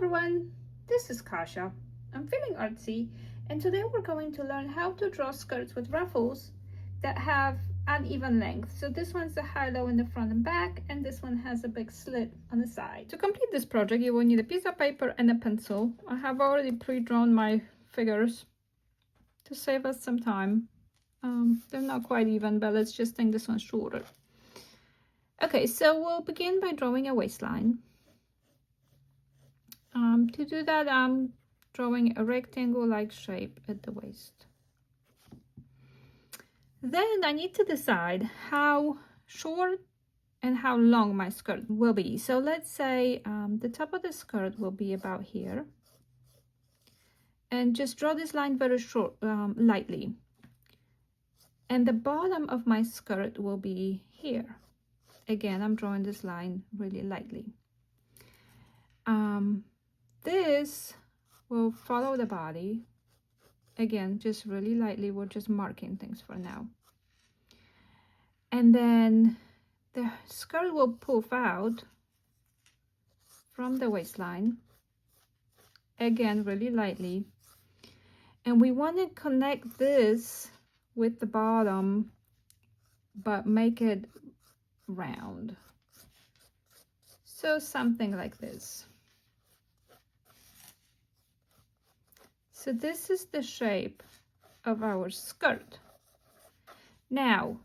everyone, this is Kasha. I'm feeling artsy, and today we're going to learn how to draw skirts with ruffles that have uneven length. So this one's a high-low in the front and back, and this one has a big slit on the side. To complete this project, you will need a piece of paper and a pencil. I have already pre-drawn my figures to save us some time. They're not quite even, but let's just think this one's shorter. Okay, so we'll begin by drawing a waistline. To do that, I'm drawing a rectangle-like shape at the waist. Then I need to decide how short and how long my skirt will be. So let's say the top of the skirt will be about here. And just draw this line very short, lightly. And the bottom of my skirt will be here. Again, I'm drawing this line really lightly. This will follow the body. Again, just really lightly, we're just marking things for now. And then the skirt will poof out from the waistline. Again, really lightly. And we want to connect this with the bottom, but make it round. So something like this. So this is the shape of our skirt. Now,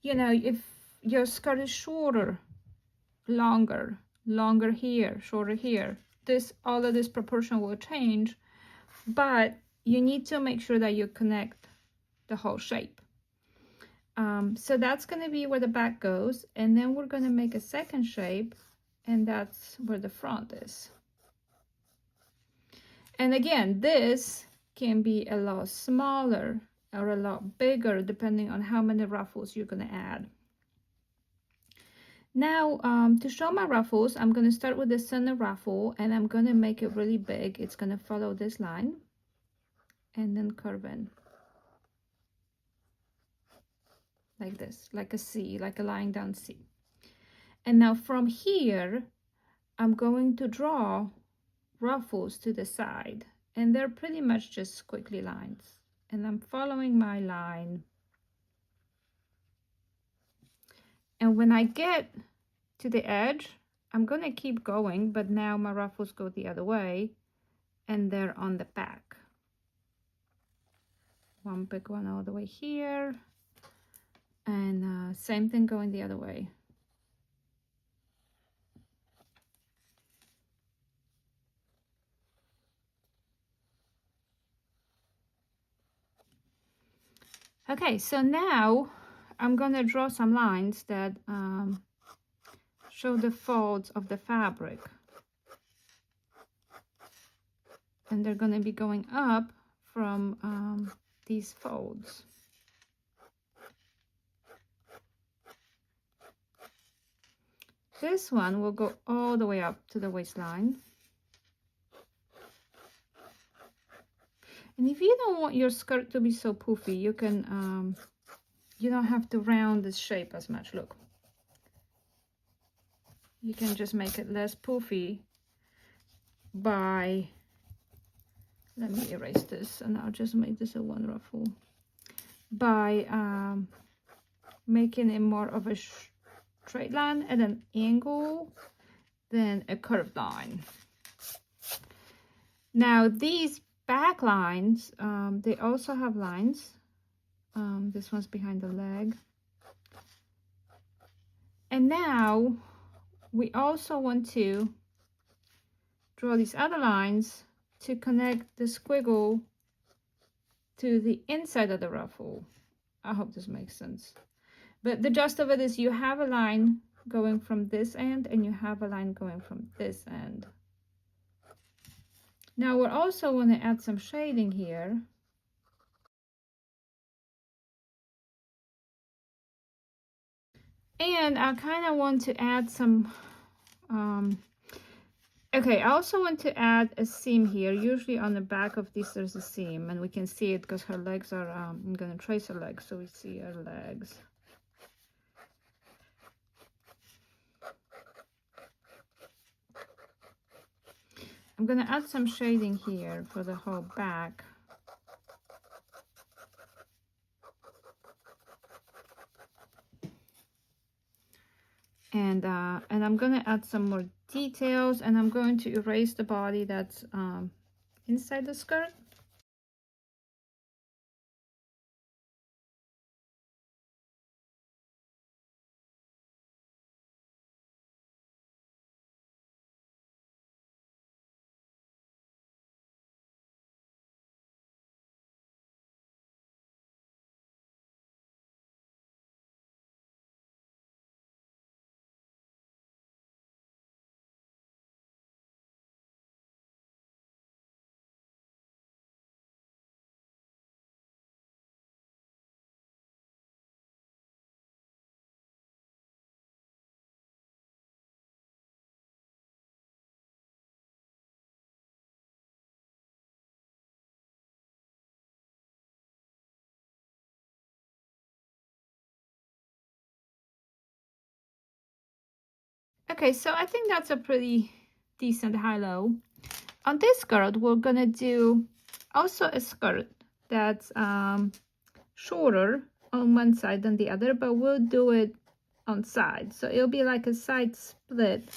you know, if your skirt is shorter, longer here, shorter here, all of this proportion will change, but you need to make sure that you connect the whole shape. So that's going to be where the back goes, and then we're going to make a second shape, and that's where the front is. And again, this can be a lot smaller or a lot bigger depending on how many ruffles you're going to add. Now, to show my ruffles, I'm going to start with the center ruffle, and I'm going to make it really big. It's going to follow this line and then curve in like this, like a C, like a lying down C. And now from here, I'm going to draw ruffles to the side, and they're pretty much just squiggly lines, and I'm following my line. And when I get to the edge, I'm gonna keep going, but now my ruffles go the other way, and they're on the back. One big one all the way here, and same thing going the other way. Okay, so now I'm gonna draw some lines that show the folds of the fabric. And they're gonna be going up from these folds. This one will go all the way up to the waistline. And if you don't want your skirt to be so poofy, you can, you don't have to round this shape as much, look. You can just make it less poofy by, let me erase this and I'll just make this a one ruffle. By making it more of a straight line at an angle than a curved line. Now these back lines, they also have lines. This one's behind the leg. And now we also want to draw these other lines to connect the squiggle to the inside of the ruffle. I hope this makes sense. But the gist of it is you have a line going from this end and you have a line going from this end. Now we also want to add some shading here. And I kind of want to add some, okay, I also want to add a seam here. Usually on the back of this there's a seam, and we can see it because her legs are, I'm going to trace her legs so we see her legs. I'm gonna add some shading here for the whole back. And I'm gonna add some more details, and I'm going to erase the body that's inside the skirt. Okay, so I think that's a pretty decent high-low. On this skirt, we're gonna do also a skirt that's shorter on one side than the other, but we'll do it on side. So it'll be like a side split.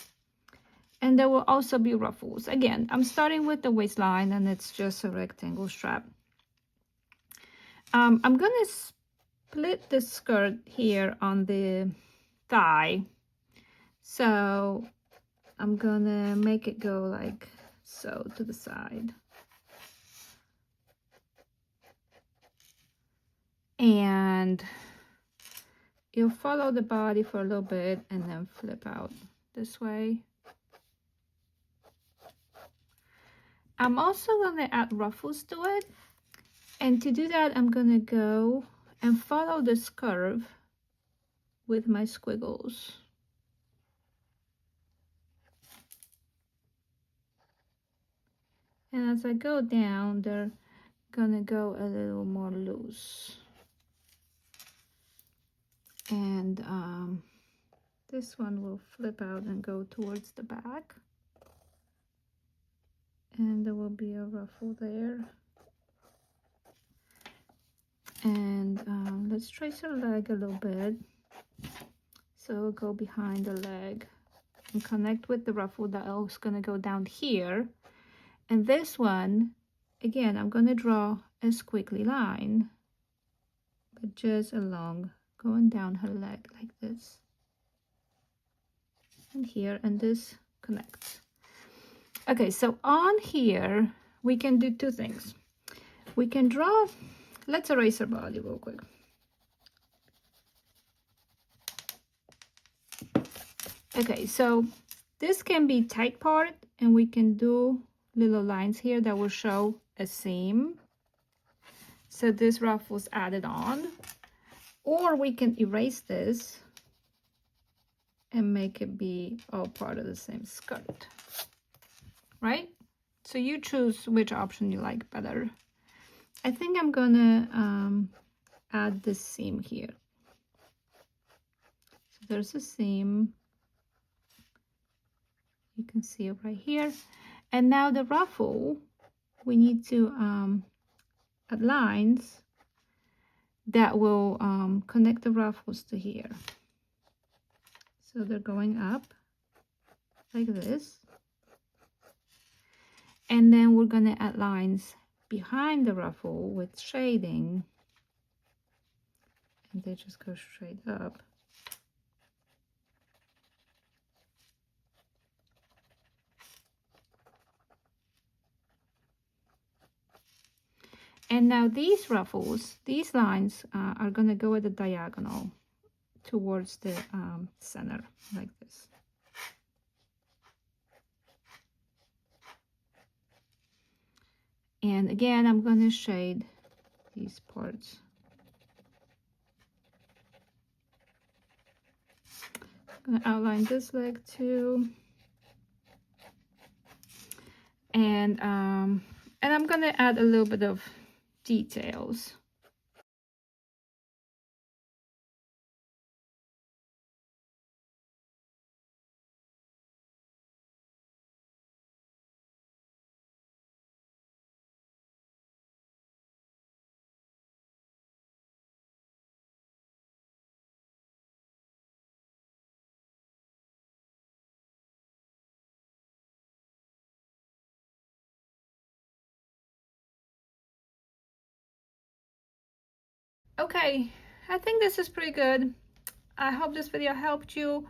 And there will also be ruffles. Again, I'm starting with the waistline, and it's just a rectangle strap. I'm gonna split the skirt here on the thigh. So I'm gonna make it go like so to the side. And you'll follow the body for a little bit and then flip out this way. I'm also gonna add ruffles to it. And to do that, I'm gonna go and follow this curve with my squiggles. And as I go down, they're gonna go a little more loose. And this one will flip out and go towards the back. And there will be a ruffle there. And let's trace her leg a little bit. So it'll go behind the leg and connect with the ruffle that is gonna go down here. And this one, again, I'm gonna draw a squiggly line, but just along, going down her leg like this. And here, and this connects. Okay, so on here, we can do two things. We can draw, let's erase her body real quick. Okay, so this can be tight part, and we can do little lines here that will show a seam. So this ruffle's added on. Or we can erase this and make it be all part of the same skirt, right? So you choose which option you like better. I think I'm gonna add this seam here. So there's a seam. You can see it right here. And now the ruffle, we need to add lines that will connect the ruffles to here. So they're going up like this. And then we're gonna add lines behind the ruffle with shading. And they just go straight up. And now these ruffles, these lines are gonna go at the diagonal towards the center, like this. And again, I'm gonna shade these parts. I'm gonna outline this leg too. And I'm gonna add a little bit of details. Okay, I think this is pretty good. I hope this video helped you.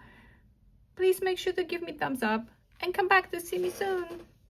Please make sure to give me thumbs up and come back to see me soon.